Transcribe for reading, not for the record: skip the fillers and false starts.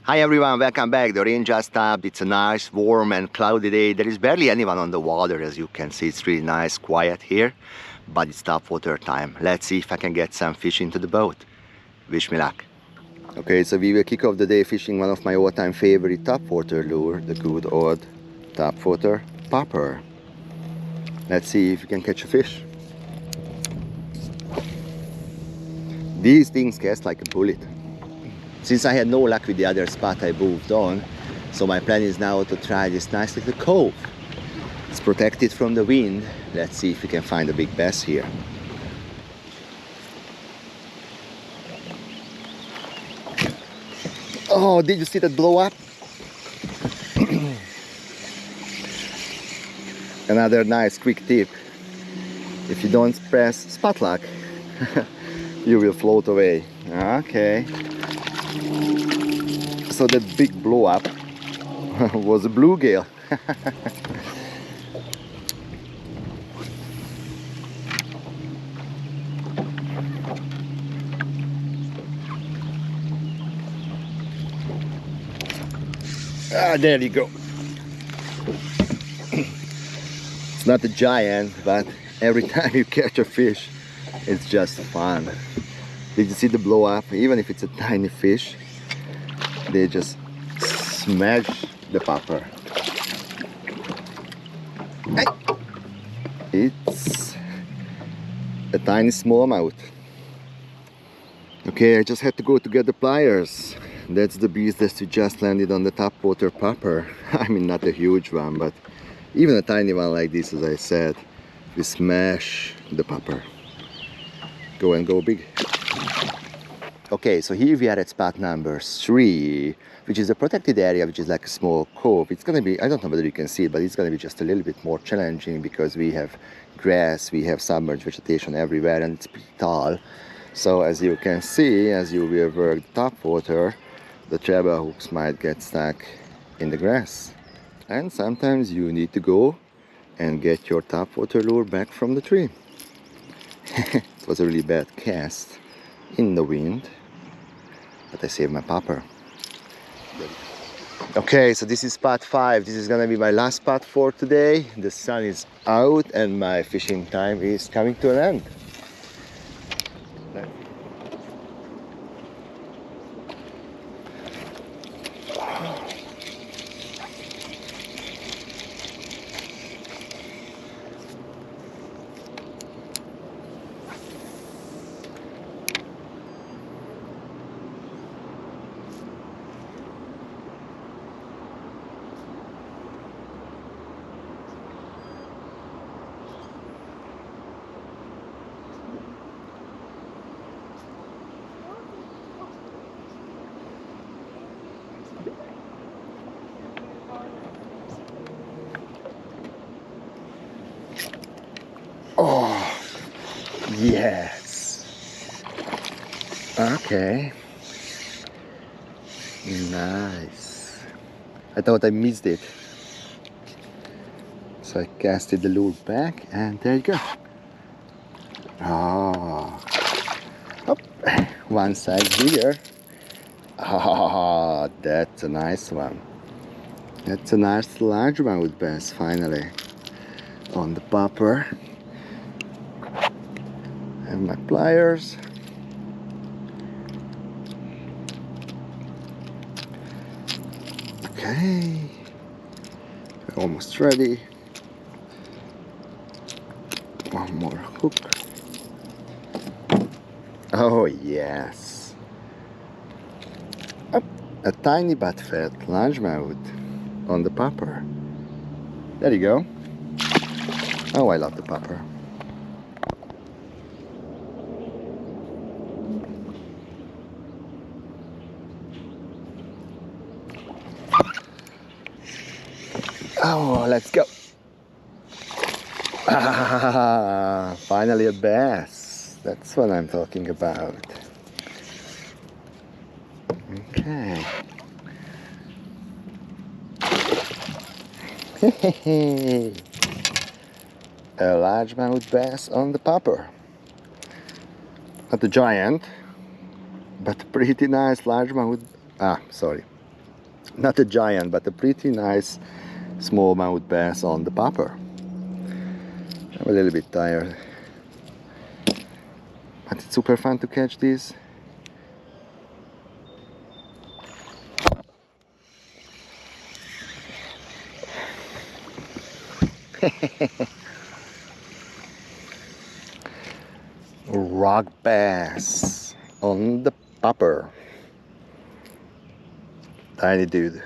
Hi everyone, welcome back. The rain just stopped. It's a nice, warm and cloudy day. There is barely anyone on the water, as you can see. It's really nice, quiet here, but it's topwater time. Let's see if I can get some fish into the boat. Wish me luck. Okay, so we will kick off the day fishing one of my all-time favorite topwater lure, the good old Toperwater Popper. Let's see if we can catch a fish. These things cast like a bullet. Since I had no luck with the other spot, I moved on. So my plan is now to try this nice little cove. It's protected from the wind. Let's see if we can find a big bass here. Oh, did you see that blow up? Another nice quick tip. If you don't press spot lock, you will float away. Okay. So that big blow up was a bluegill. Ah, there you go. It's not a giant, but every time you catch a fish, it's just fun. Did you see the blow up? Even if it's a tiny fish, they just smash the popper. Hey. It's a tiny smallmouth. Okay, I just had to go to get the pliers. That's the beast that we just landed on the Toperwater Popper. I mean, not a huge one, but even a tiny one like this, as I said, we smash the popper. Go and go big. Okay, so here we are at spot number 3, which is a protected area, which is like a small cove. It's gonna be, I don't know whether you can see it, but it's gonna be just a little bit more challenging because we have grass, we have submerged vegetation everywhere, and it's pretty tall. So as you can see, as you will work the top water, the treble hooks might get stuck in the grass. And sometimes you need to go and get your topwater lure back from the tree. It was a really bad cast in the wind, but I saved my popper. Okay, so this is spot 5. This is gonna be my last spot for today. The sun is out and my fishing time is coming to an end. Oh, yes. Okay. Nice. I thought I missed it. So I casted the lure back and there you go. Oh. Oh. One side here. Oh, that's a nice one. That's a nice largemouth bass finally on the popper. And my pliers. Okay, almost ready. One more hook. Oh yes. Up, a tiny but fat largemouth on the popper. There you go. Oh, I love the popper. Oh, let's go. Ah, finally a bass. That's what I'm talking about. Okay. A largemouth bass on the popper. Not a giant, but pretty nice largemouth. Ah, sorry. Not a giant, but a pretty nice smallmouth bass on the popper. I'm a little bit tired, but it's super fun to catch these. Rock bass on the popper. Tiny dude.